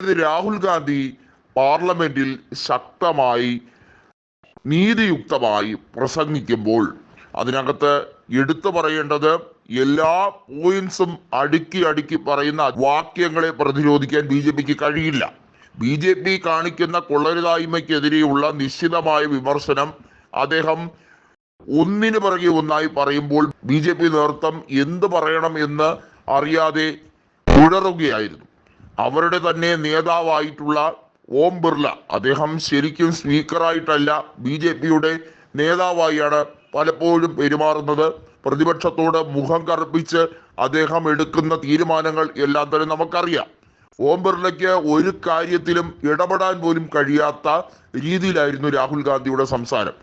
രാഹുൽ ഗാന്ധി പാർലമെന്റിൽ ശക്തമായി നീതിയുക്തമായി പ്രസംഗിക്കുമ്പോൾ അതിനകത്ത് എടുത്തു പറയേണ്ടത് എല്ലാ പോയിന്റ്സും അടുക്കി അടുക്കി പറയുന്ന വാക്യങ്ങളെ പ്രതിരോധിക്കാൻ BJPക്ക് കഴിയില്ല. BJP കാണിക്കുന്ന കൊള്ളരുതായ്മയ്ക്കെതിരെയുള്ള നിശ്ചിതമായ വിമർശനം അദ്ദേഹം ഒന്നിനു പിറകെ ഒന്നായി പറയുമ്പോൾ BJP നേതൃത്വം എന്ത് പറയണം എന്ന് അറിയാതെ ഉഴറുകയായിരുന്നു. അവരുടെ തന്നെ നേതാവായിട്ടുള്ള ഓം ബിർള, അദ്ദേഹം ശരിക്കും സ്പീക്കറായിട്ടല്ല BJPയുടെ നേതാവായാണ് പലപ്പോഴും പെരുമാറുന്നത്. പ്രതിപക്ഷത്തോട് മുഖം കറുപ്പിച്ച് അദ്ദേഹം എടുക്കുന്ന തീരുമാനങ്ങൾ എല്ലാം തന്നെ നമുക്കറിയാം. ഓം ബിർളയ്ക്ക് ഒരു കാര്യത്തിലും ഇടപെടാൻ പോലും കഴിയാത്ത രീതിയിലായിരുന്നു രാഹുൽ ഗാന്ധിയുടെ സംസാരം.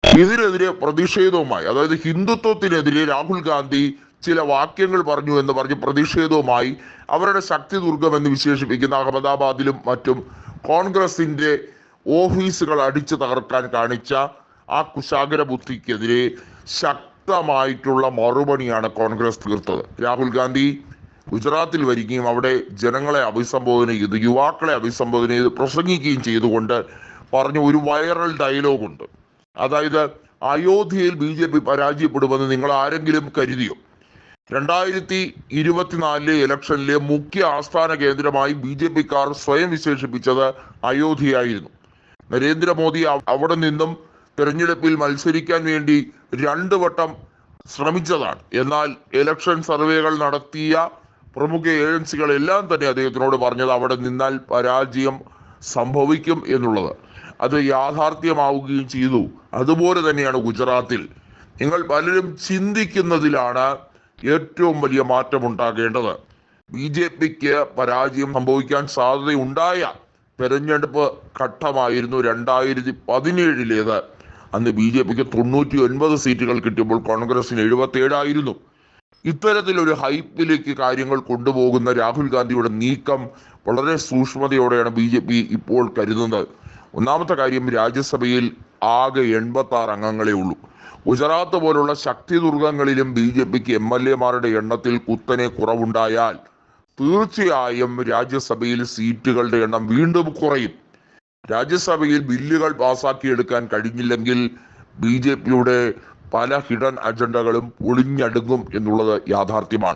ഇതിനെതിരെ പ്രതിഷേധവുമായി, അതായത് ഹിന്ദുത്വത്തിനെതിരെ രാഹുൽ ഗാന്ധി ചില വാക്യങ്ങൾ പറഞ്ഞു എന്ന് പറഞ്ഞ് പ്രതിഷേധവുമായി അവരുടെ ശക്തി ദുർഗം എന്ന് വിശേഷിപ്പിക്കുന്ന അഹമ്മദാബാദിലും മറ്റും കോൺഗ്രസിന്റെ ഓഫീസുകൾ അടിച്ചു തകർക്കാൻ കാണിച്ച ആ കുശാഗ്ര ബുദ്ധിക്കെതിരെ ശക്തമായിട്ടുള്ള മറുപടിയാണ് കോൺഗ്രസ് തീർത്തത്. രാഹുൽ ഗാന്ധി ഗുജറാത്തിൽ വരികയും അവിടെ ജനങ്ങളെ അഭിസംബോധന ചെയ്ത്, യുവാക്കളെ അഭിസംബോധന ചെയ്ത് പ്രസംഗിക്കുകയും ചെയ്തുകൊണ്ട് പറഞ്ഞ ഒരു വൈറൽ ഡയലോഗുണ്ട്. അതായത്, അയോധ്യയിൽ BJP പരാജയപ്പെടുമെന്ന് നിങ്ങൾ ആരെങ്കിലും കരുതിയോ? 2024 ഇലക്ഷനിലെ മുഖ്യ ആസ്ഥാന കേന്ദ്രമായി BJPക്കാർ സ്വയം വിശേഷിപ്പിച്ചത് അയോധ്യയായിരുന്നു. നരേന്ദ്രമോദി അവിടെ നിന്നും തെരഞ്ഞെടുപ്പിൽ മത്സരിക്കാൻ വേണ്ടി 2 വട്ടം ശ്രമിച്ചതാണ്. എന്നാൽ ഇലക്ഷൻ സർവേകൾ നടത്തിയ പ്രമുഖ ഏജൻസികളെല്ലാം തന്നെ അദ്ദേഹത്തിനോട് പറഞ്ഞത് അവിടെ നിന്നാൽ പരാജയം സംഭവിക്കും എന്നുള്ളത്. അത് യാഥാർത്ഥ്യമാവുകയും ചെയ്തു. അതുപോലെ തന്നെയാണ് ഗുജറാത്തിൽ. നിങ്ങൾ പലരും ചിന്തിക്കുന്നതിലാണ് ഏറ്റവും വലിയ മാറ്റമുണ്ടാകേണ്ടത്. BJPക്ക് പരാജയം സംഭവിക്കാൻ സാധ്യതയുണ്ടായ തെരഞ്ഞെടുപ്പ് ഘട്ടമായിരുന്നു 2017 അന്ന് BJPക്ക് 99 സീറ്റുകൾ കിട്ടിയപ്പോൾ കോൺഗ്രസിന് 77 ആയിരുന്നു. ഇത്തരത്തിലൊരു ഹൈപ്പിലേക്ക് കാര്യങ്ങൾ കൊണ്ടുപോകുന്ന രാഹുൽ ഗാന്ധിയുടെ നീക്കം വളരെ സൂക്ഷ്മതയോടെയാണ് BJP ഇപ്പോൾ കരുതുന്നത്. ഒന്നാമത്തെ കാര്യം, രാജ്യസഭയിൽ ആകെ 86 അംഗങ്ങളേ ഉള്ളൂ. ഗുജറാത്ത് പോലുള്ള ശക്തി ദുർഗങ്ങളിലും BJPക്ക് MLA-മാരുടെ എണ്ണത്തിൽ കുത്തനെ കുറവുണ്ടായാൽ തീർച്ചയായും രാജ്യസഭയിൽ സീറ്റുകളുടെ എണ്ണം വീണ്ടും കുറയും. രാജ്യസഭയിൽ ബില്ലുകൾ പാസാക്കിയെടുക്കാൻ കഴിഞ്ഞില്ലെങ്കിൽ BJPയുടെ പല ഹിഡൻ അജണ്ടകളും പൊളിഞ്ഞടുങ്ങും എന്നുള്ളത് യാഥാർത്ഥ്യമാണ്.